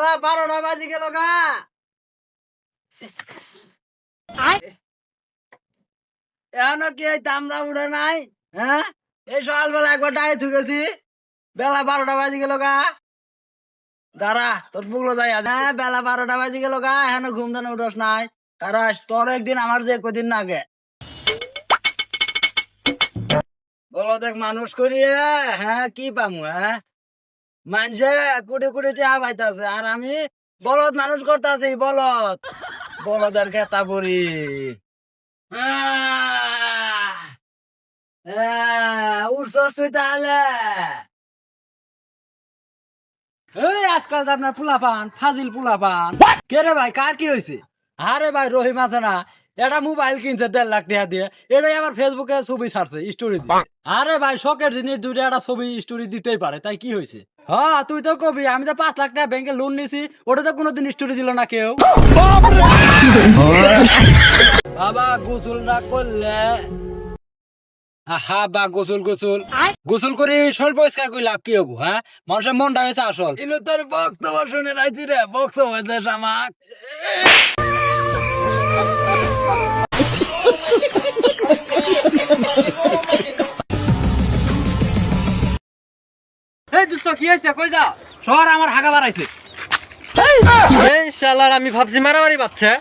বেলা 12টা বাজে গেল গা। এখনো কি এই তামরা উড়ে নাই? হ্যাঁ, এই সকালবেলা একবার ডায়ে থুকেছি, বেলা 12টা বাজে গেল গা। দাঁড়া, তোর বুকলো যাই আছে। হ্যাঁ, বেলা 12টা বাজে গেল গা, এখনো ঘুম দানে উঠোস নাই। কারণ তোর একদিন আমার যে কদিন না আগে বলো দেখ মানুষ করিয়ে, হ্যাঁ কি পামু? হ্যাঁ, মানুষে কোটি কোটি টাকা পাইতাছে আর আমি বলদ মানুষ করতেছি। বলদ বলদের খেতা পরি। উঠছস তুই তাহলে? এই আজকাল তো আপনার পোলাপান ফাজিল পোলাপান। কে রে ভাই, কার কি হয়েছে? আরে ভাই রহিম আছে না, এটা মোবাইল কিনছে 1.5 লাখ টাকা দিয়ে, এটাই আবার ফেসবুকে ছবি ছাড়ছে, স্টোরি দিচ্ছে। আরে ভাই শখের জিনিস দুইটা একটা ছবি স্টোরি দিতেই পারে, তাই কি হয়েছে? হ্যাঁ তুই তো কবি, আমি তো 5 লাখ টাকা ব্যাংকে লোন নিছি, ওটা তো কোনোদিন স্টোরি দিল না কেউ। বাবা গোসল না করলে, হা বা গোসল গোসল গোসল করে শরীর পরিষ্কার করে লাভ কি হবো? হ্যাঁ, মানুষের মনটা হয়েছে আসল। কিন্তু তোর বক্তব্য শুনে রাখছি রে, বক্তব্য দেশ আমাক। এই দোস্ত কি হয়েছে, কই যাও? শহর আমার হাগা বাড়াইছে। এই শালার, আমি ভাবছি মারামারি বাচ্চা।